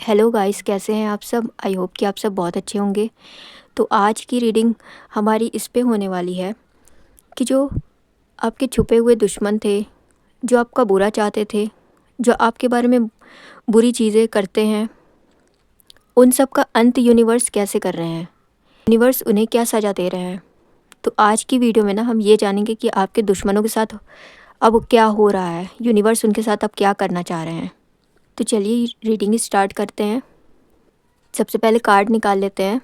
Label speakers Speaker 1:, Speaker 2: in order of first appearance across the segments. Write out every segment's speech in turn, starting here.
Speaker 1: Hello guys, कैसे हैं आप सब। आई होप कि आप सब बहुत अच्छे होंगे। तो आज की रीडिंग हमारी इस पे होने वाली है कि जो आपके छुपे हुए दुश्मन थे, जो आपका बुरा चाहते थे, जो आपके बारे में बुरी चीज़ें करते हैं, उन सब का अंत यूनिवर्स कैसे कर रहे हैं, यूनिवर्स उन्हें क्या सज़ा दे रहे हैं। तो आज की वीडियो में ना हम ये जानेंगे कि आपके दुश्मनों के साथ अब क्या हो रहा है, यूनिवर्स उनके साथ अब क्या करना चाह रहे हैं। तो चलिए रीडिंग स्टार्ट करते हैं। सबसे पहले कार्ड निकाल लेते हैं।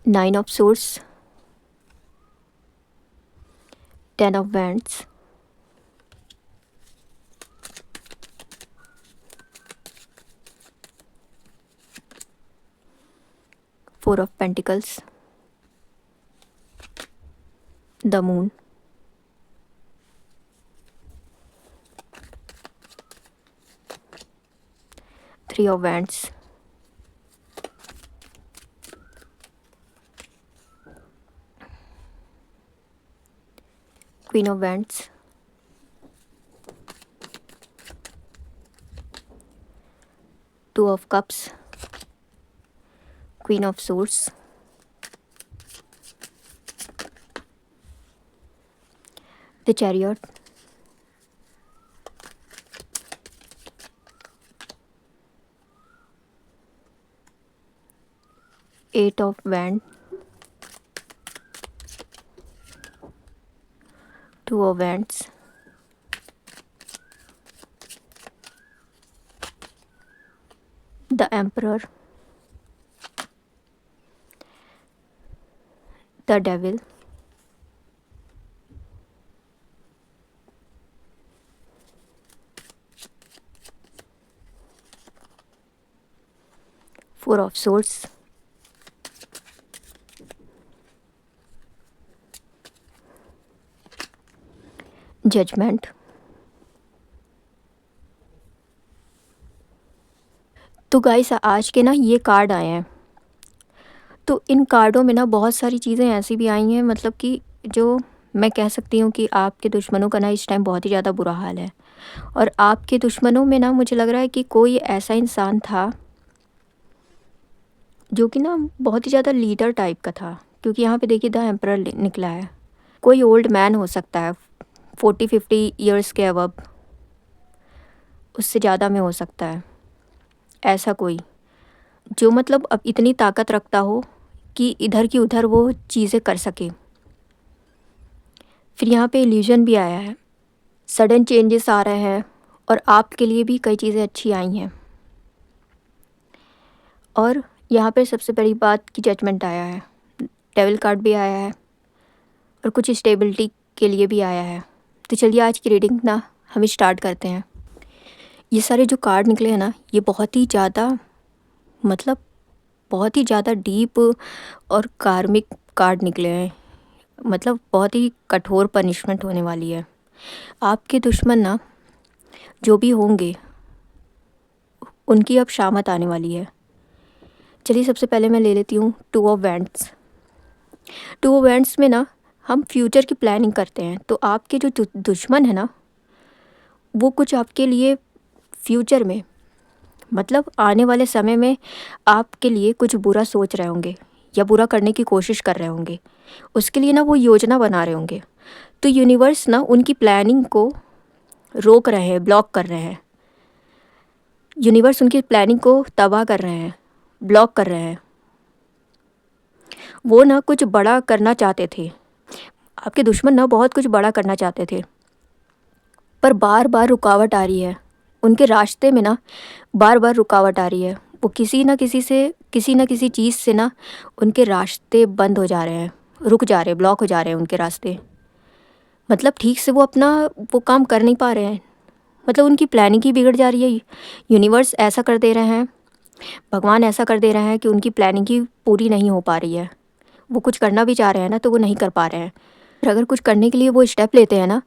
Speaker 1: Nine of source, 10 of wands, four of pentacles, the moon, three of wands, queen of wands, two of cups, queen of swords, the chariot, eight of wands, two of wands, the emperor, the devil, four of swords, judgment. तो guys आज के ना ये card आए हैं। तो इन कार्डों में ना बहुत सारी चीज़ें ऐसी भी आई हैं, मतलब कि जो मैं कह सकती हूँ कि आपके दुश्मनों का ना इस टाइम बहुत ही ज़्यादा बुरा हाल है। और आपके दुश्मनों में ना मुझे लग रहा है कि कोई ऐसा इंसान था जो कि ना बहुत ही ज़्यादा लीडर टाइप का था, क्योंकि यहाँ पे देखिए द एम्परर निकला है। कोई ओल्ड मैन हो सकता है, 40-50 ईयर्स के अबव, उससे ज़्यादा में हो सकता है। ऐसा कोई जो मतलब अब इतनी ताकत रखता हो कि इधर की उधर वो चीज़ें कर सके। फिर यहाँ पे इल्यूजन भी आया है, सडन चेंजेस आ रहे हैं और आपके लिए भी कई चीज़ें अच्छी आई हैं। और यहाँ पे सबसे बड़ी बात की जजमेंट आया है, डेविल कार्ड भी आया है और कुछ स्टेबिलिटी के लिए भी आया है। तो चलिए आज की रीडिंग ना हम स्टार्ट करते हैं। ये सारे जो कार्ड निकले हैं ना, ये बहुत ही ज़्यादा मतलब बहुत ही ज़्यादा डीप और कार्मिक कार्ड निकले हैं। मतलब बहुत ही कठोर पनिशमेंट होने वाली है। आपके दुश्मन ना जो भी होंगे उनकी अब शामत आने वाली है। चलिए सबसे पहले मैं ले लेती हूँ two of wands. Two of wands में ना हम फ्यूचर की प्लानिंग करते हैं। तो आपके जो दुश्मन है ना, वो कुछ आपके लिए फ्यूचर में, मतलब आने वाले समय में आपके लिए कुछ बुरा सोच रहे होंगे या बुरा करने की कोशिश कर रहे होंगे। उसके लिए ना वो योजना बना रहे होंगे। तो यूनिवर्स ना उनकी प्लानिंग को रोक रहे हैं, ब्लॉक कर रहे हैं। यूनिवर्स उनकी प्लानिंग को तबाह कर रहे हैं, ब्लॉक कर रहे हैं। वो ना कुछ बड़ा करना चाहते थे, आपके दुश्मन ना बहुत कुछ बड़ा करना चाहते थे, पर बार बार रुकावट आ रही है उनके रास्ते में ना, बार बार रुकावट आ रही है। वो किसी न किसी चीज़ से ना उनके रास्ते बंद हो जा रहे हैं, रुक जा रहे हैं, ब्लॉक हो जा रहे हैं उनके रास्ते। मतलब ठीक से वो अपना वो काम कर नहीं पा रहे हैं। मतलब उनकी प्लानिंग ही बिगड़ जा रही है। यूनिवर्स ऐसा कर दे रहे हैं, भगवान ऐसा कर दे रहे हैं कि उनकी प्लानिंग ही पूरी नहीं हो पा रही है। वो कुछ करना भी चाह रहे हैं ना, तो वो नहीं कर पा रहे हैं। और अगर कुछ करने के लिए वो स्टेप लेते हैं ना,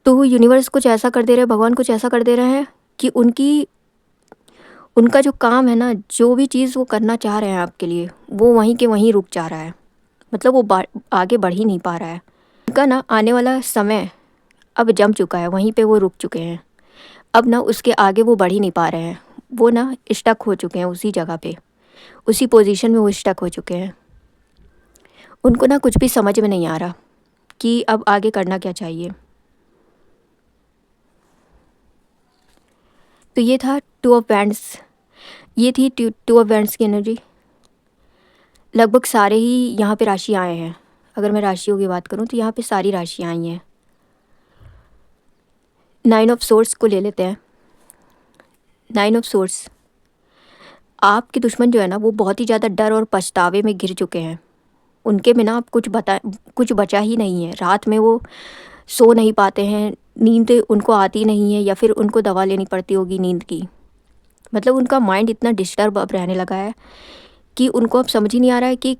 Speaker 1: तो यूनिवर्स कुछ ऐसा कर दे रहे हैं, भगवान कुछ ऐसा कर दे रहे हैं कि उनका जो काम है ना, जो भी चीज़ वो करना चाह रहे हैं आपके लिए, वो वहीं के वहीं रुक जा रहा है। मतलब वो आगे बढ़ ही नहीं पा रहा है। उनका ना आने वाला समय अब जम चुका है, वहीं पे वो रुक चुके हैं। अब ना उसके आगे वो बढ़ ही नहीं पा रहे हैं। वो ना स्टक हो चुके हैं उसी जगह पे, उसी पोजीशन में वो स्टक हो चुके हैं। उनको ना कुछ भी समझ में नहीं आ रहा कि अब आगे करना क्या चाहिए। तो ये था टू ऑफ बैंड्स, ये थी टू ऑफ बैंड्स की एनर्जी। लगभग सारे ही यहाँ पे राशि आए हैं। अगर मैं राशियों की बात करूँ तो यहाँ पे सारी राशियाँ आई हैं। 9 ऑफ सोर्स को ले लेते हैं। 9 ऑफ सोर्स, आपके दुश्मन जो है ना, वो बहुत ही ज़्यादा डर और पछतावे में घिर चुके हैं। उनके बिना अब कुछ बचा ही नहीं है। रात में वो सो नहीं पाते हैं, नींद उनको आती नहीं है, या फिर उनको दवा लेनी पड़ती होगी नींद की। मतलब उनका माइंड इतना डिस्टर्ब अब रहने लगा है कि उनको अब समझ ही नहीं आ रहा है कि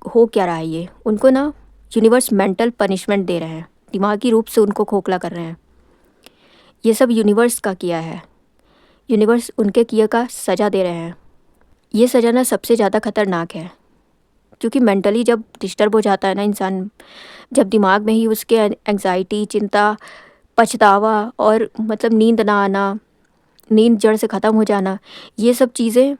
Speaker 1: हो क्या रहा है ये। उनको ना यूनिवर्स मेंटल पनिशमेंट दे रहे हैं, दिमागी रूप से उनको खोखला कर रहे हैं। ये सब यूनिवर्स का किया है। यूनिवर्स उनके किए का सज़ा दे रहे हैं। ये सज़ा ना सबसे ज़्यादा खतरनाक है, क्योंकि मेंटली जब डिस्टर्ब हो जाता है ना इंसान, जब दिमाग में ही उसके एंग्जाइटी, चिंता, पछतावा और मतलब नींद ना आना, नींद जड़ से ख़त्म हो जाना, ये सब चीज़ें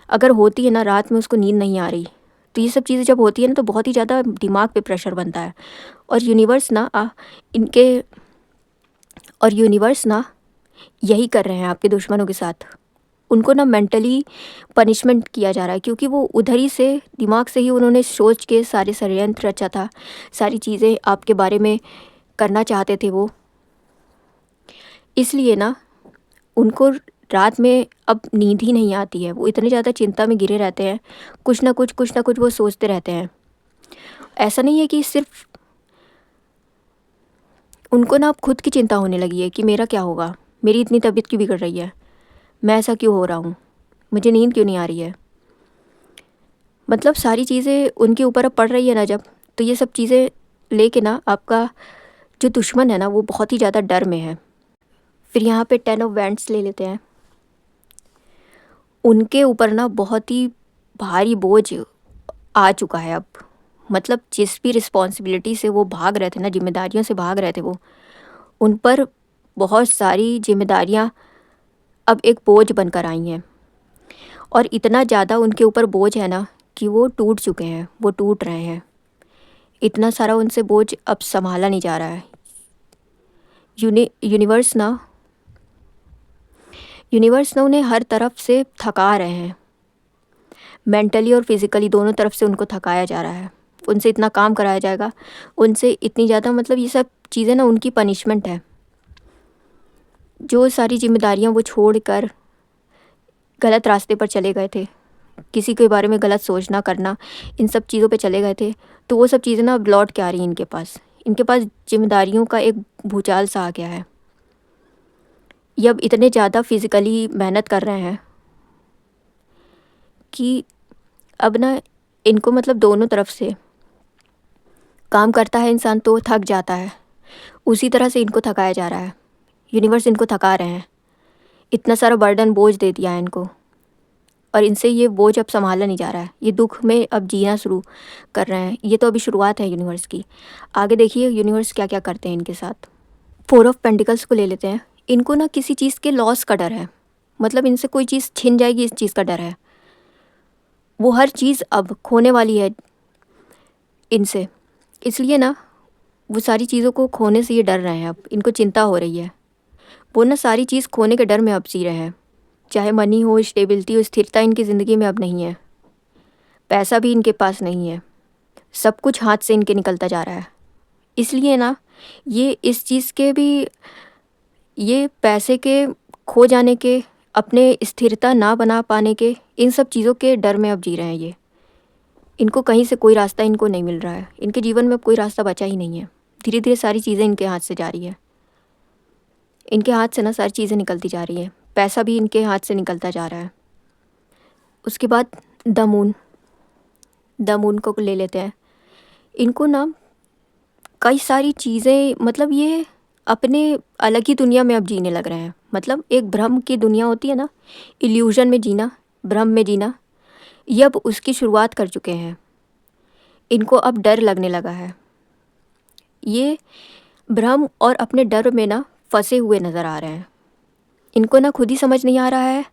Speaker 1: अगर होती है ना, रात में उसको नींद नहीं आ रही, तो ये सब चीज़ें जब होती है ना, तो बहुत ही ज़्यादा दिमाग पे प्रेशर बनता है। और यूनिवर्स ना इनके और यूनिवर्स ना यही कर रहे हैं आपके दुश्मनों के साथ। उनको ना मेंटली पनिशमेंट किया जा रहा है, क्योंकि वो उधर ही से दिमाग से ही उन्होंने सोच के सारे षड्यंत्र रचा था, सारी चीज़ें आपके बारे में करना चाहते थे वो। इसलिए ना उनको रात में अब नींद ही नहीं आती है। वो इतने ज़्यादा चिंता में घिरे रहते हैं, कुछ ना कुछ वो सोचते रहते हैं। ऐसा नहीं है कि सिर्फ उनको ना अब खुद की चिंता होने लगी है कि मेरा क्या होगा, मेरी इतनी तबीयत क्यों बिगड़ रही है, मैं ऐसा क्यों हो रहा हूँ, मुझे नींद क्यों नहीं आ रही है। मतलब सारी चीज़ें उनके ऊपर अब पड़ रही है ना जब, तो ये सब चीज़ें लेके ना आपका जो दुश्मन है ना, वो बहुत ही ज़्यादा डर में है। फिर यहाँ पे 10 ऑफ वैंड्स ले लेते हैं। उनके ऊपर ना बहुत ही भारी बोझ आ चुका है अब। मतलब जिस भी रिस्पॉन्सिबिलिटी से वो भाग रहे थे ना, जिम्मेदारियों से भाग रहे थे वो, उन पर बहुत सारी जिम्मेदारियाँ अब एक बोझ बनकर आई हैं। और इतना ज़्यादा उनके ऊपर बोझ है ना कि वो टूट चुके हैं, वो टूट रहे हैं। इतना सारा उनसे बोझ अब संभाला नहीं जा रहा है। यूनिवर्स ना उन्हें हर तरफ से थका रहे हैं। मेंटली और फिज़िकली दोनों तरफ से उनको थकाया जा रहा है। उनसे इतना काम कराया जाएगा, उनसे इतनी ज़्यादा, मतलब ये सब चीज़ें ना उनकी पनिशमेंट है। जो सारी जिम्मेदारियाँ वो छोड़कर गलत रास्ते पर चले गए थे, किसी के बारे में गलत सोचना करना, इन सब चीज़ों पे चले गए थे, तो वो सब चीज़ें ना अब लौट के आ रही हैं इनके पास। इनके पास जिम्मेदारियों का एक भूचाल सा आ गया है। ये अब इतने ज़्यादा फिज़िकली मेहनत कर रहे हैं कि अब ना इनको मतलब दोनों तरफ से काम करता है इंसान तो थक जाता है, उसी तरह से इनको थकाया जा रहा है। यूनिवर्स इनको थका रहे हैं, इतना सारा बर्डन, बोझ दे दिया है इनको, और इनसे ये बोझ अब संभाला नहीं जा रहा है। ये दुख में अब जीना शुरू कर रहे हैं। ये तो अभी शुरुआत है यूनिवर्स की, आगे देखिए यूनिवर्स क्या क्या करते हैं इनके साथ। 4 ऑफ पेंटिकल्स को ले लेते हैं। इनको ना किसी चीज़ के लॉस का डर है, मतलब इनसे कोई चीज़ छिन जाएगी इस चीज़ का डर है। वो हर चीज़ अब खोने वाली है इनसे, इसलिए ना वो सारी चीज़ों को खोने से ये डर रहे हैं। अब इनको चिंता हो रही है। वो ना सारी चीज़ खोने के डर में अब जी रहे हैं। चाहे मनी हो, स्टेबिलिटी हो, स्थिरता इनकी ज़िंदगी में अब नहीं है। पैसा भी इनके पास नहीं है, सब कुछ हाथ से इनके निकलता जा रहा है। इसलिए ना ये इस चीज़ के भी, ये पैसे के खो जाने के, अपने स्थिरता ना बना पाने के, इन सब चीज़ों के डर में अब जी रहे हैं ये। इनको कहीं से कोई रास्ता इनको नहीं मिल रहा है। इनके जीवन में अब कोई रास्ता बचा ही नहीं है। धीरे धीरे सारी चीज़ें इनके हाथ से जा रही है। इनके हाथ से ना सारी चीज़ें निकलती जा रही हैं। पैसा भी इनके हाथ से निकलता जा रहा है। उसके बाद द मून को ले लेते हैं। इनको ना कई सारी चीज़ें, मतलब ये अपने अलग ही दुनिया में अब जीने लग रहे हैं। मतलब एक भ्रम की दुनिया होती है ना, इल्यूज़न में जीना, भ्रम में जीना, ये अब उसकी शुरुआत कर चुके हैं। इनको अब डर लगने लगा है। ये भ्रम और अपने डर में ना फंसे हुए नज़र आ रहे हैं। इनको ना खुद ही समझ नहीं आ रहा है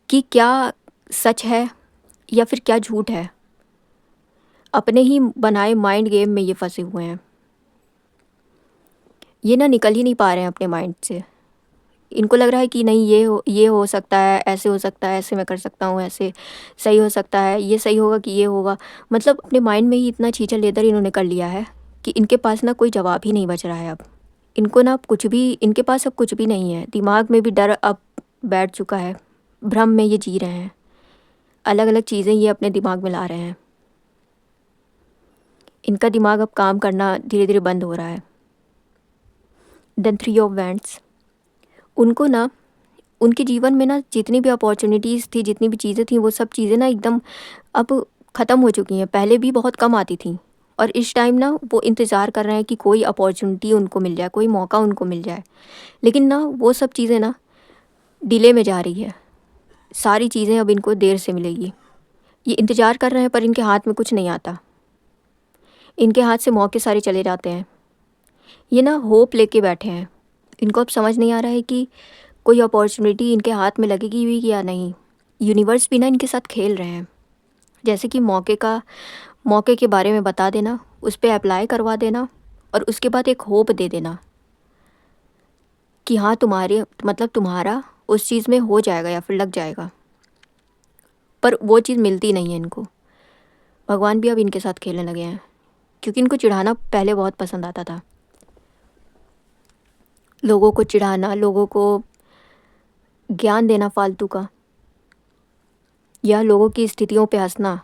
Speaker 1: कि क्या सच है या फिर क्या झूठ है। अपने ही बनाए माइंड गेम में ये फंसे हुए हैं। ये ना निकल ही नहीं पा रहे हैं अपने माइंड से। इनको लग रहा है कि नहीं, ये हो सकता है, ऐसे हो सकता है, ऐसे मैं कर सकता हूँ, ऐसे सही हो सकता है, ये सही होगा कि ये होगा। मतलब अपने माइंड में ही इतना छीछा लेदर इन्होंने कर लिया है कि इनके पास ना कोई जवाब ही नहीं बच रहा है अब। इनको ना अब कुछ भी, इनके पास अब कुछ भी नहीं है। दिमाग में भी डर अब बैठ चुका है। भ्रम में ये जी रहे हैं। अलग अलग चीज़ें ये अपने दिमाग में ला रहे हैं। इनका दिमाग अब काम करना धीरे धीरे बंद हो रहा है। Then 3 of wands. उनको ना उनके जीवन में ना जितनी भी अपॉर्चुनिटीज़ थी, जितनी भी चीज़ें थी, वो सब चीज़ें ना एकदम अब ख़त्म हो चुकी हैं। पहले भी बहुत कम आती थी और इस टाइम ना वो इंतज़ार कर रहे हैं कि कोई अपॉर्चुनिटी उनको मिल जाए, कोई मौका उनको मिल जाए। लेकिन ना वो सब चीज़ें ना डिले में जा रही है। सारी चीज़ें अब इनको देर से मिलेगी। ये इंतज़ार कर रहे हैं पर इनके हाथ में कुछ नहीं आता। इनके हाथ से मौके सारे चले जाते हैं। ये ना होप लेके बैठे हैं। इनको अब समझ नहीं आ रहा है कि कोई अपॉर्चुनिटी इनके हाथ में लगेगी भी या नहीं। यूनिवर्स भी ना इनके साथ खेल रहे हैं। जैसे कि मौके के बारे में बता देना, उस पे अप्लाई करवा देना और उसके बाद एक होप दे देना कि हाँ, तुम्हारा उस चीज़ में हो जाएगा या फिर लग जाएगा। पर वो चीज़ मिलती नहीं है इनको। भगवान भी अब इनके साथ खेलने लगे हैं क्योंकि इनको चिढ़ाना पहले बहुत पसंद आता था। लोगों को चिढ़ाना, लोगों को ज्ञान देना फालतू का, या लोगों की स्थितियों पे हंसना,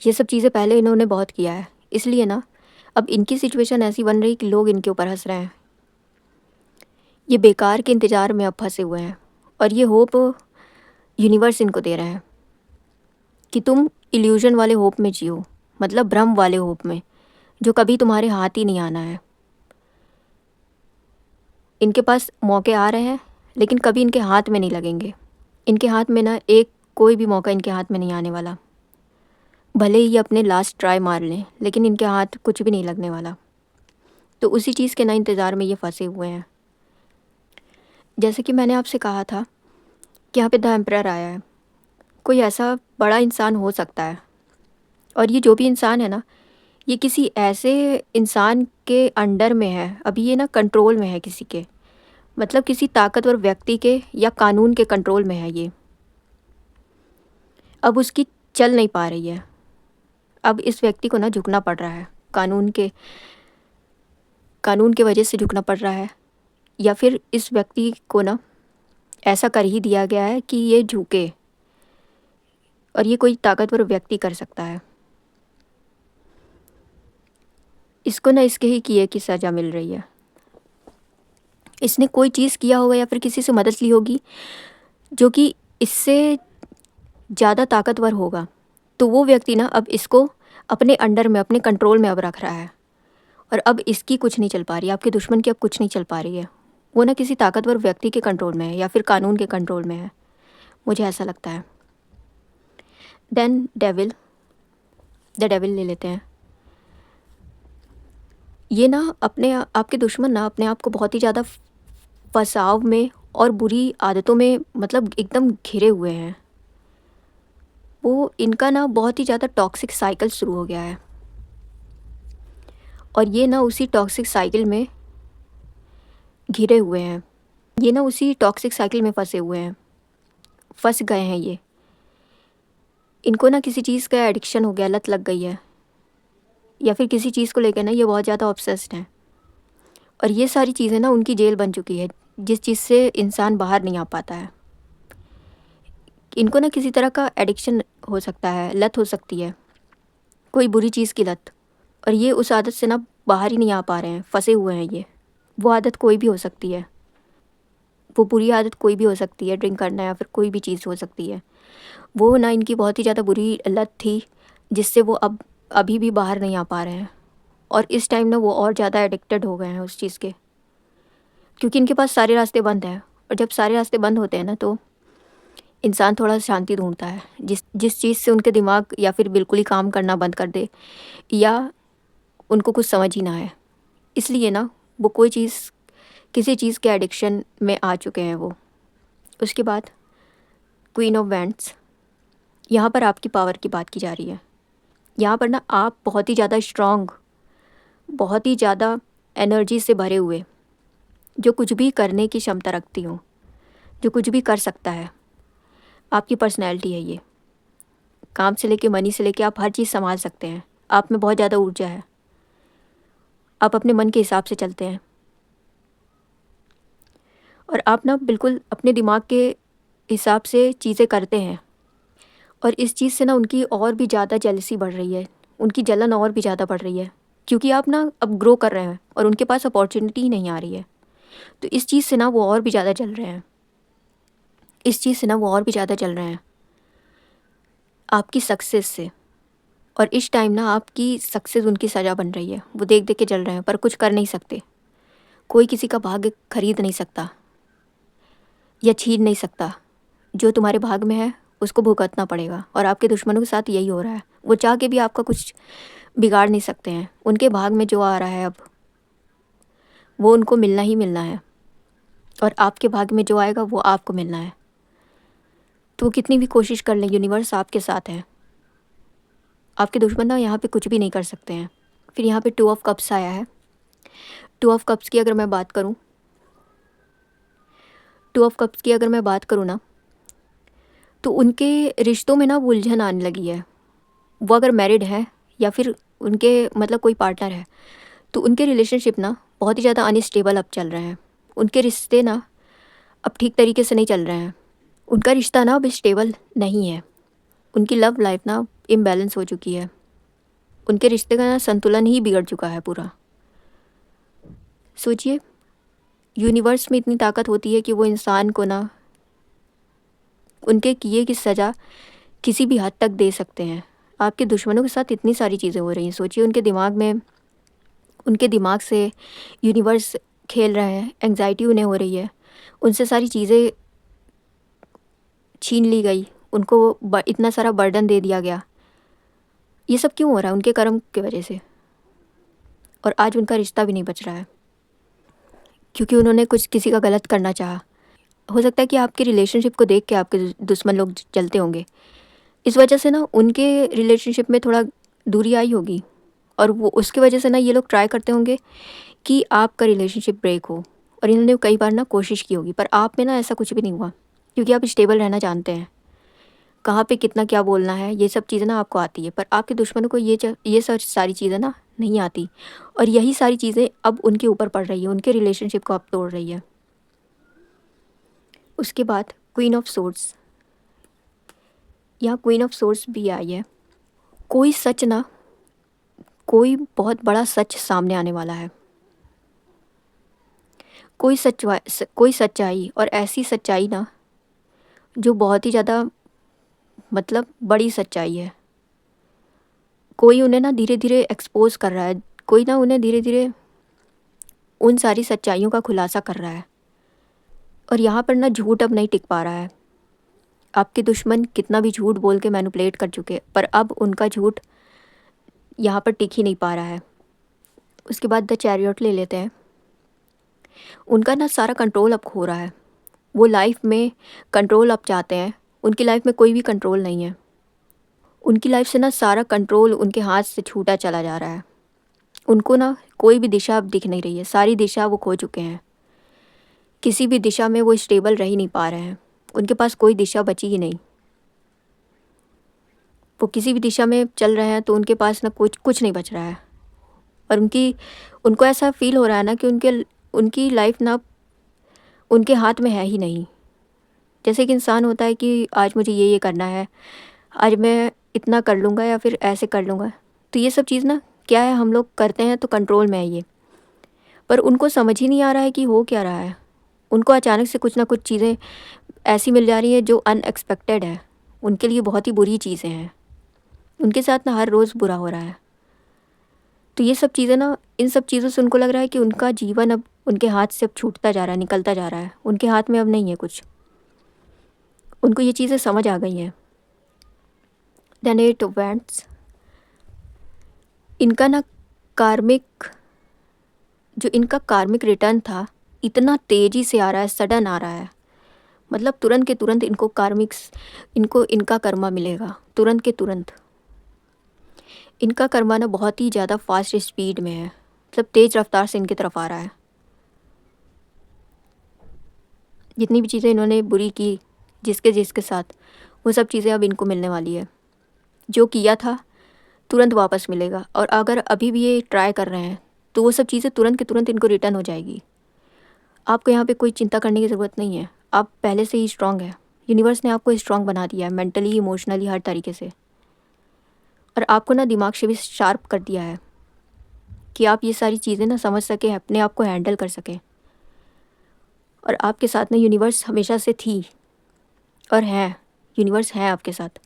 Speaker 1: ये सब चीज़ें पहले इन्होंने बहुत किया है। इसलिए ना अब इनकी सिचुएशन ऐसी बन रही कि लोग इनके ऊपर हंस रहे हैं। ये बेकार के इंतज़ार में अब फंसे हुए हैं और ये होप यूनिवर्स इनको दे रहे हैं कि तुम इल्यूजन वाले होप में जियो, मतलब भ्रम वाले होप में, जो कभी तुम्हारे हाथ ही नहीं आना है। इनके पास मौके आ रहे हैं लेकिन कभी इनके हाथ में नहीं लगेंगे। इनके हाथ में ना एक कोई भी मौका इनके हाथ में नहीं आने वाला। भले ही ये अपने लास्ट ट्राई मार लें लेकिन इनके हाथ कुछ भी नहीं लगने वाला। तो उसी चीज़ के ना इंतज़ार में ये फंसे हुए हैं। जैसे कि मैंने आपसे कहा था कि यहाँ पे द एम्परर आया है। कोई ऐसा बड़ा इंसान हो सकता है और ये जो भी इंसान है ना, ये किसी ऐसे इंसान के अंडर में है। अभी ये ना कंट्रोल में है किसी के, मतलब किसी ताकतवर व्यक्ति के या कानून के कंट्रोल में है ये। अब उसकी चल नहीं पा रही है। अब इस व्यक्ति को ना झुकना पड़ रहा है, कानून के वजह से झुकना पड़ रहा है, या फिर इस व्यक्ति को ना ऐसा कर ही दिया गया है कि ये झुके, और ये कोई ताकतवर व्यक्ति कर सकता है। इसको ना इसके ही किए की सज़ा मिल रही है। इसने कोई चीज़ किया होगा या फिर किसी से मदद ली होगी जो कि इससे ज़्यादा ताकतवर होगा, तो वो व्यक्ति ना अब इसको अपने अंडर में, अपने कंट्रोल में अब रख रहा है और अब इसकी कुछ नहीं चल पा रही है। आपके दुश्मन की अब कुछ नहीं चल पा रही है। वो ना किसी ताकतवर व्यक्ति के कंट्रोल में है या फिर कानून के कंट्रोल में है, मुझे ऐसा लगता है। देन द डेविल ले लेते हैं। ये ना आपके दुश्मन ना अपने आप को बहुत ही ज़्यादा फसाव में और बुरी आदतों में, मतलब एकदम घिरे हुए हैं। वो इनका ना बहुत ही ज़्यादा टॉक्सिक साइकिल शुरू हो गया है और ये ना उसी टॉक्सिक साइकिल में घिरे हुए हैं। ये ना उसी टॉक्सिक साइकिल में फंसे हुए हैं, फंस गए हैं ये। इनको ना किसी चीज़ का एडिक्शन हो गया, लत लग गई है, या फिर किसी चीज़ को लेकर ना ये बहुत ज़्यादा ऑब्सेस्ड हैं और ये सारी चीज़ें ना उनकी जेल बन चुकी है, जिस चीज़ से इंसान बाहर नहीं आ पाता है। इनको ना किसी तरह का एडिक्शन हो सकता है, लत हो सकती है, कोई बुरी चीज़ की लत, और ये उस आदत से ना बाहर ही नहीं आ पा रहे हैं, फंसे हुए हैं ये। वो आदत कोई भी हो सकती है, वो बुरी आदत कोई भी हो सकती है, ड्रिंक करना या फिर कोई भी चीज़ हो सकती है। वो ना इनकी बहुत ही ज़्यादा बुरी लत थी जिससे वो अब अभी भी बाहर नहीं आ पा रहे हैं और इस टाइम ना वो और ज़्यादा एडिक्टेड हो गए हैं उस चीज़ के। क्योंकि इनके पास सारे रास्ते बंद हैं, और जब सारे रास्ते बंद होते हैं ना, तो इंसान थोड़ा शांति ढूंढता है, जिस जिस चीज़ से उनके दिमाग या फिर बिल्कुल ही काम करना बंद कर दे, या उनको कुछ समझ ही ना आए। इसलिए ना वो कोई चीज़, किसी चीज़ के एडिक्शन में आ चुके हैं वो। उसके बाद क्वीन ऑफ वैंड्स, यहाँ पर आपकी पावर की बात की जा रही है। यहाँ पर ना आप बहुत ही ज़्यादा स्ट्रॉन्ग, बहुत ही ज़्यादा एनर्जी से भरे हुए, जो कुछ भी करने की क्षमता रखती हो, जो कुछ भी कर सकता है, आपकी पर्सनैलिटी है ये। काम से लेके मनी से लेके आप हर चीज़ संभाल सकते हैं। आप में बहुत ज़्यादा ऊर्जा है, आप अपने मन के हिसाब से चलते हैं, और आप ना बिल्कुल अपने दिमाग के हिसाब से चीज़ें करते हैं। और इस चीज़ से ना उनकी और भी ज़्यादा जेलसी बढ़ रही है, उनकी जलन और भी ज़्यादा बढ़ रही है, क्योंकि आप ना अब ग्रो कर रहे हैं और उनके पास अपॉर्चुनिटी ही नहीं आ रही है। तो इस चीज़ से ना वो और भी ज़्यादा जल रहे हैं, इस चीज़ से ना वो और भी ज़्यादा जल रहे हैं आपकी सक्सेस से। और इस टाइम ना आपकी सक्सेस उनकी सज़ा बन रही है। वो देख देख के जल रहे हैं, पर कुछ कर नहीं सकते। कोई किसी का भाग्य खरीद नहीं सकता या छीन नहीं सकता। जो तुम्हारे भाग में है उसको भुगतना पड़ेगा, और आपके दुश्मनों के साथ यही हो रहा है। वो चाह के भी आपका कुछ बिगाड़ नहीं सकते हैं। उनके भाग में जो आ रहा है अब, वो उनको मिलना ही मिलना है, और आपके भाग में जो आएगा वो आपको मिलना है। तो वो कितनी भी कोशिश कर लें, यूनिवर्स आपके साथ है। आपके दुश्मन ना यहाँ पे कुछ भी नहीं कर सकते हैं। फिर यहाँ पे 2 ऑफ कप्स आया है। 2 ऑफ कप्स की अगर मैं बात करूँ, 2 ऑफ कप्स की अगर मैं बात करूँ ना, तो उनके रिश्तों में ना वो उलझन आने लगी है। वो अगर मैरिड है या फिर उनके मतलब कोई पार्टनर है, तो उनके रिलेशनशिप ना बहुत ही ज़्यादा अनस्टेबल अब चल रहे हैं। उनके रिश्ते ना अब ठीक तरीके से नहीं चल रहे हैं। उनका रिश्ता ना अब स्टेबल नहीं है। उनकी लव लाइफ ना इम्बैलेंस हो चुकी है। उनके रिश्ते का ना संतुलन ही बिगड़ चुका है पूरा। सोचिए, यूनिवर्स में इतनी ताकत होती है कि वो इंसान को ना उनके किए की सज़ा किसी भी हद तक दे सकते हैं। आपके दुश्मनों के साथ इतनी सारी चीज़ें हो रही हैं। सोचिए, उनके दिमाग में, उनके दिमाग से यूनिवर्स खेल रहा है, एंग्जाइटी उन्हें हो रही है, उनसे सारी चीज़ें छीन ली गई, उनको इतना सारा बर्डन दे दिया गया। ये सब क्यों हो रहा है? उनके कर्म की वजह से। और आज उनका रिश्ता भी नहीं बच रहा है, क्योंकि उन्होंने कुछ किसी का गलत करना चाहा। हो सकता है कि आपके रिलेशनशिप को देख के आपके दुश्मन लोग जलते होंगे। इस वजह से ना उनके रिलेशनशिप में थोड़ा दूरी आई होगी, और वो उसकी वजह से ना ये लोग ट्राई करते होंगे कि आपका रिलेशनशिप ब्रेक हो। और इन्होंने कई बार ना कोशिश की होगी, पर आप में ना ऐसा कुछ भी नहीं हुआ, क्योंकि आप स्टेबल रहना जानते हैं। कहाँ पे कितना क्या बोलना है, ये सब चीज़ें ना आपको आती है। पर आपके दुश्मनों को ये सब सारी चीज़ें ना नहीं आती, और यही सारी चीज़ें अब उनके ऊपर पड़ रही है, उनके रिलेशनशिप को अब तोड़ रही है। उसके बाद क्वीन ऑफ सोर्ड्स, यहाँ क्वीन ऑफ सोर्ड्स भी आई है। कोई सच ना, कोई बहुत बड़ा सच सामने आने वाला है। कोई सच्चाई, और ऐसी सच्चाई ना जो बहुत ही ज़्यादा मतलब बड़ी सच्चाई है। कोई उन्हें ना धीरे धीरे एक्सपोज कर रहा है, कोई ना उन्हें धीरे धीरे उन सारी सच्चाइयों का खुलासा कर रहा है। और यहाँ पर ना झूठ अब नहीं टिक पा रहा है। आपके दुश्मन कितना भी झूठ बोल के मैनिपुलेट कर चुके, पर अब उनका झूठ यहाँ पर टिक ही नहीं पा रहा है। उसके बाद द चैरियट ले लेते हैं। उनका ना सारा कंट्रोल अब खो रहा है। वो लाइफ में कंट्रोल अब चाहते हैं। उनकी लाइफ में कोई भी कंट्रोल नहीं है। उनकी लाइफ से ना सारा कंट्रोल उनके हाथ से छूटा चला जा रहा है। उनको ना कोई भी दिशा अब दिख नहीं रही है। सारी दिशा वो खो चुके हैं। किसी भी दिशा में वो स्टेबल रह ही नहीं पा रहे हैं। उनके पास कोई दिशा बची ही नहीं। वो किसी भी दिशा में चल रहे हैं तो उनके पास ना कुछ कुछ नहीं बच रहा है। और उनको ऐसा फील हो रहा है ना कि उनकी लाइफ ना उनके हाथ में है ही नहीं। जैसे एक इंसान होता है कि आज मुझे ये करना है, आज मैं इतना कर लूँगा या फिर ऐसे कर लूँगा। तो ये सब चीज़ ना क्या है, हम लोग करते हैं तो कंट्रोल में है ये, पर उनको समझ ही नहीं आ रहा है कि हो क्या रहा है। उनको अचानक से कुछ ना कुछ चीज़ें ऐसी मिल जा रही है जो अनएक्सपेक्टेड है। उनके लिए बहुत ही बुरी चीज़ें हैं। उनके साथ ना हर रोज़ बुरा हो रहा है। तो ये सब चीज़ें ना, इन सब चीज़ों से उनको लग रहा है कि उनका जीवन अब उनके हाथ से अब छूटता जा रहा है, निकलता जा रहा है, उनके हाथ में अब नहीं है कुछ। उनको ये चीज़ें समझ आ गई हैं। देन 8 ऑफ वैंड्स, इनका ना कार्मिक, जो इनका कार्मिक रिटर्न था इतना तेज़ी से आ रहा है, सडन आ रहा है। मतलब तुरंत के तुरंत इनको इनको इनका कर्मा मिलेगा, तुरंत के तुरंत। इनका कर्मा ना बहुत ही ज़्यादा फास्ट स्पीड में है, मतलब तेज़ रफ्तार से इनकी तरफ आ रहा है। जितनी भी चीज़ें इन्होंने बुरी की जिसके जिसके साथ, वो सब चीज़ें अब इनको मिलने वाली है। जो किया था तुरंत वापस मिलेगा, और अगर अभी भी ये ट्राई कर रहे हैं तो वो सब चीज़ें तुरंत के तुरंत इनको रिटर्न हो जाएगी। आपको यहाँ पे कोई चिंता करने की ज़रूरत नहीं है, आप पहले से ही स्ट्रांग है। यूनिवर्स ने आपको स्ट्रांग बना दिया है, मेंटली, इमोशनली, हर तरीके से। और आपको ना दिमाग से भी शार्प कर दिया है कि आप ये सारी चीज़ें ना समझ सकें, अपने आप को हैंडल कर सकें। और आपके साथ ना यूनिवर्स हमेशा से थी और है, यूनिवर्स है आपके साथ।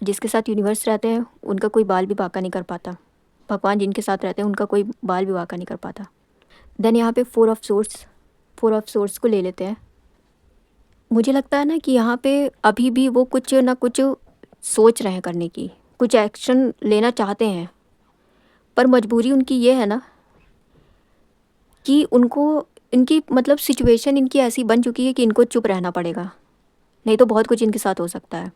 Speaker 1: जिसके साथ यूनिवर्स रहते हैं उनका कोई बाल भी बांका नहीं कर पाता। भगवान जिनके साथ रहते हैं उनका कोई बाल भी बांका नहीं कर पाता। देन यहाँ पे 4 ऑफ सोर्स को ले लेते हैं। मुझे लगता है ना कि यहाँ पे अभी भी वो कुछ ना कुछ सोच रहे हैं करने की, कुछ एक्शन लेना चाहते हैं, पर मजबूरी उनकी ये है ना कि उनको, इनकी मतलब सिचुएशन इनकी ऐसी बन चुकी है कि इनको चुप रहना पड़ेगा, नहीं तो बहुत कुछ इनके साथ हो सकता है।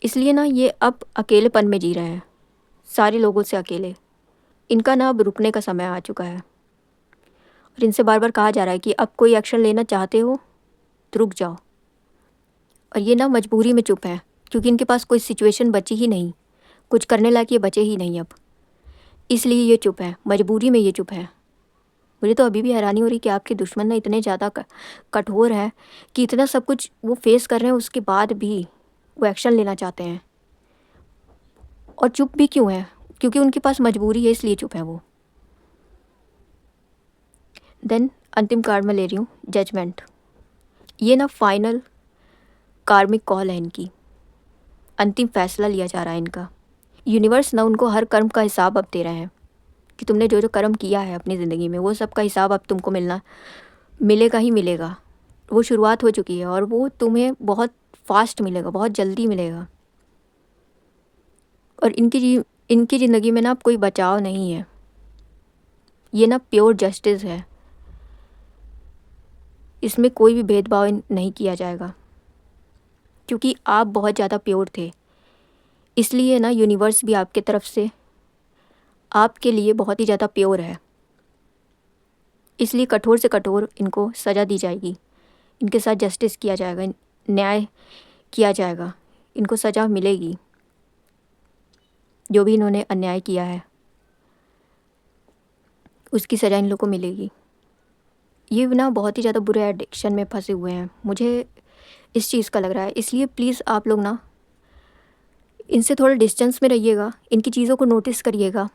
Speaker 1: इसलिए ना ये अब अकेलेपन में जी रहे हैं, सारे लोगों से अकेले। इनका ना अब रुकने का समय आ चुका है, और इनसे बार बार कहा जा रहा है कि अब कोई एक्शन लेना चाहते हो तो रुक जाओ। और ये ना मजबूरी में चुप है, क्योंकि इनके पास कोई सिचुएशन बची ही नहीं, कुछ करने लायक ये बचे ही नहीं अब, इसलिए ये चुप है, मजबूरी में ये चुप है। मुझे तो अभी भी हैरानी हो रही कि आपके दुश्मन ना इतने ज़्यादा कठोर हैं कि इतना सब कुछ वो फेस कर रहे हैं, उसके बाद भी वो एक्शन लेना चाहते हैं। और चुप भी क्यों है? क्योंकि उनके पास मजबूरी है, इसलिए चुप है वो। देन अंतिम कार्ड मैं ले रही हूँ, जजमेंट। ये ना फाइनल कार्मिक कॉल है इनकी, अंतिम फैसला लिया जा रहा है इनका। यूनिवर्स ना उनको हर कर्म का हिसाब अब दे रहे हैं कि तुमने जो जो कर्म किया है अपनी ज़िंदगी में, वो सब का हिसाब अब तुमको मिलेगा ही मिलेगा। वो शुरुआत हो चुकी है और वो तुम्हें बहुत फास्ट मिलेगा, बहुत जल्दी मिलेगा। और इनकी ज़िंदगी में ना अब कोई बचाव नहीं है, ये ना प्योर जस्टिस है, इसमें कोई भी भेदभाव नहीं किया जाएगा। क्योंकि आप बहुत ज़्यादा प्योर थे, इसलिए ना यूनिवर्स भी आपके तरफ से आपके लिए बहुत ही ज़्यादा प्योर है, इसलिए कठोर से कठोर इनको सज़ा दी जाएगी, इनके साथ जस्टिस किया जाएगा, न्याय किया जाएगा, इनको सज़ा मिलेगी। जो भी इन्होंने अन्याय किया है उसकी सज़ा इन लोगों को मिलेगी। ये ना बहुत ही ज़्यादा बुरे एडिक्शन में फंसे हुए हैं, मुझे इस चीज़ का लग रहा है। इसलिए प्लीज़ आप लोग ना इनसे थोड़ा डिस्टेंस में रहिएगा, इनकी चीज़ों को नोटिस करिएगा,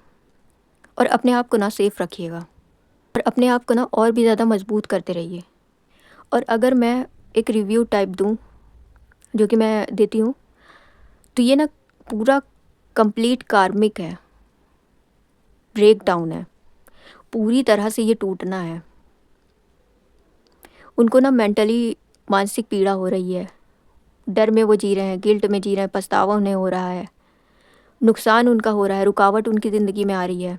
Speaker 1: और अपने आप को ना सेफ़ रखिएगा, और अपने आप को ना और भी ज़्यादा मजबूत करते रहिए। और अगर मैं एक रिव्यू टाइप दूँ, जो कि मैं देती हूँ, तो ये ना पूरा कंप्लीट कार्मिक है, ब्रेक डाउन है, पूरी तरह से ये टूटना है। उनको ना मेंटली मानसिक पीड़ा हो रही है, डर में वो जी रहे हैं, गिल्ट में जी रहे हैं, पछतावा उन्हें हो रहा है, नुकसान उनका हो रहा है, रुकावट उनकी ज़िंदगी में आ रही है।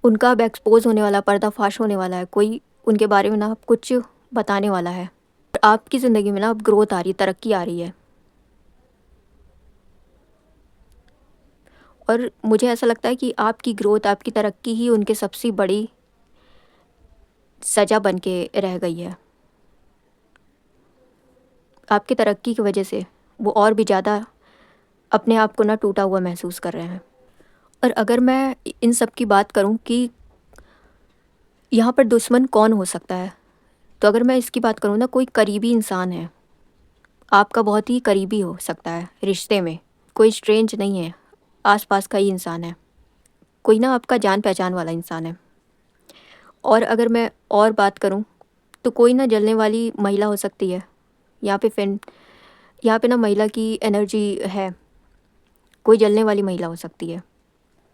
Speaker 1: उनका अब एक्सपोज होने वाला, पर्दाफाश होने वाला है, कोई उनके बारे में ना कुछ बताने वाला है। आपकी ज़िंदगी में ना अब ग्रोथ आ रही है, तरक्की आ रही है। और मुझे ऐसा लगता है कि आपकी ग्रोथ, आपकी तरक्की ही उनके सबसे बड़ी सज़ा बन के रह गई है। आपकी तरक्की की वजह से वो और भी ज़्यादा अपने आप को ना टूटा हुआ महसूस कर रहे हैं। और अगर मैं इन सब की बात करूं कि यहाँ पर दुश्मन कौन हो सकता है, तो अगर मैं इसकी बात करूँ ना, कोई करीबी इंसान है, आपका बहुत ही करीबी हो सकता है रिश्ते में, कोई स्ट्रेंज नहीं है, आसपास का ही इंसान है, कोई ना आपका जान पहचान वाला इंसान है। और अगर मैं और बात करूँ तो कोई ना जलने वाली महिला हो सकती है। यहाँ पे ना महिला की एनर्जी है, कोई जलने वाली महिला हो सकती है।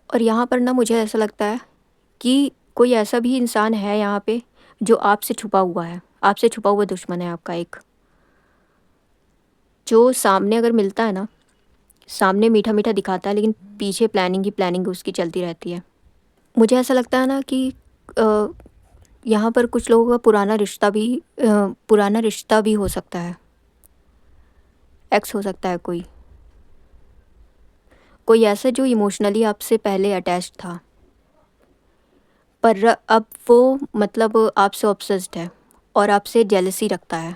Speaker 1: और यहाँ पर ना मुझे ऐसा लगता है कि कोई ऐसा भी इंसान है यहाँ पे जो आपसे छुपा हुआ है, आपसे छुपा हुआ दुश्मन है आपका एक, जो सामने अगर मिलता है ना, सामने मीठा मीठा दिखाता है लेकिन पीछे प्लानिंग ही प्लानिंग उसकी चलती रहती है। मुझे ऐसा लगता है ना कि अ, यहाँ पर कुछ लोगों का पुराना रिश्ता भी हो सकता है, एक्स हो सकता है कोई, कोई ऐसा जो इमोशनली आपसे पहले अटैच्ड था, पर अब वो मतलब आपसे ऑब्सेस्ड है और आपसे जेलसी रखता है।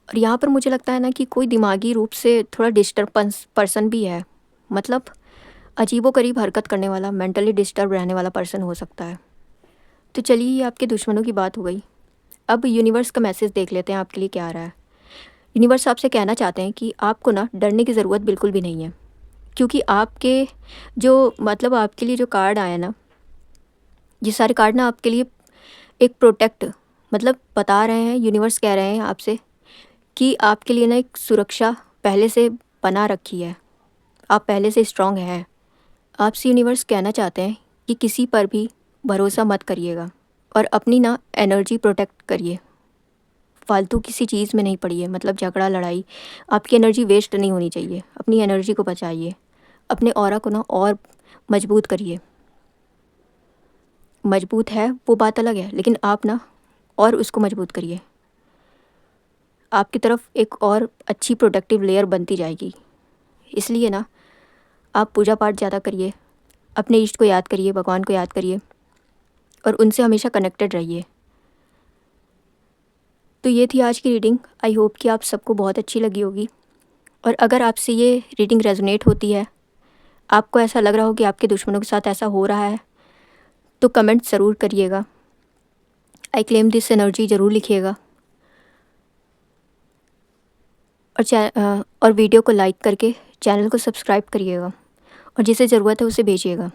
Speaker 1: और यहाँ पर मुझे लगता है ना कि कोई दिमागी रूप से थोड़ा डिस्टर्बेंस पर्सन भी है, मतलब अजीबोगरीब हरकत करने वाला, मेंटली डिस्टर्ब रहने वाला पर्सन हो सकता है। तो चलिए, ये आपके दुश्मनों की बात हो गई। अब यूनिवर्स का मैसेज देख लेते हैं आपके लिए क्या आ रहा है। यूनिवर्स आपसे कहना चाहते हैं कि आपको ना डरने की ज़रूरत बिल्कुल भी नहीं है, क्योंकि आपके जो मतलब आपके लिए जो कार्ड आए ना, ये सारे कार्ड ना आपके लिए एक प्रोटेक्ट मतलब बता रहे हैं, यूनिवर्स कह रहे हैं आपसे कि आपके लिए ना एक सुरक्षा पहले से बना रखी है, आप पहले से स्ट्रांग हैं। आपसे यूनिवर्स कहना चाहते हैं कि किसी पर भी भरोसा मत करिएगा और अपनी ना एनर्जी प्रोटेक्ट करिए, फालतू किसी चीज़ में नहीं पड़िए, मतलब झगड़ा लड़ाई, आपकी एनर्जी वेस्ट नहीं होनी चाहिए, अपनी एनर्जी को बचाइए, अपने ऑरा को ना और मजबूत करिए। मजबूत है वो बात अलग है, लेकिन आप ना और उसको मजबूत करिए, आपकी तरफ एक और अच्छी प्रोटेक्टिव लेयर बनती जाएगी। इसलिए ना आप पूजा पाठ ज़्यादा करिए, अपने इष्ट को याद करिए, भगवान को याद करिए और उनसे हमेशा कनेक्टेड रहिए। तो ये थी आज की रीडिंग। आई होप कि आप सबको बहुत अच्छी लगी होगी, और अगर आपसे ये रीडिंग रेजोनेट होती है, आपको ऐसा लग रहा हो कि आपके दुश्मनों के साथ ऐसा हो रहा है, तो कमेंट ज़रूर करिएगा, आई क्लेम दिस एनर्जी ज़रूर लिखिएगा, और वीडियो को लाइक करके चैनल को सब्सक्राइब करिएगा, और जिसे ज़रूरत है उसे भेजिएगा।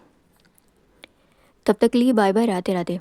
Speaker 1: तब तक के लिए बाय बाय, राधे राधे।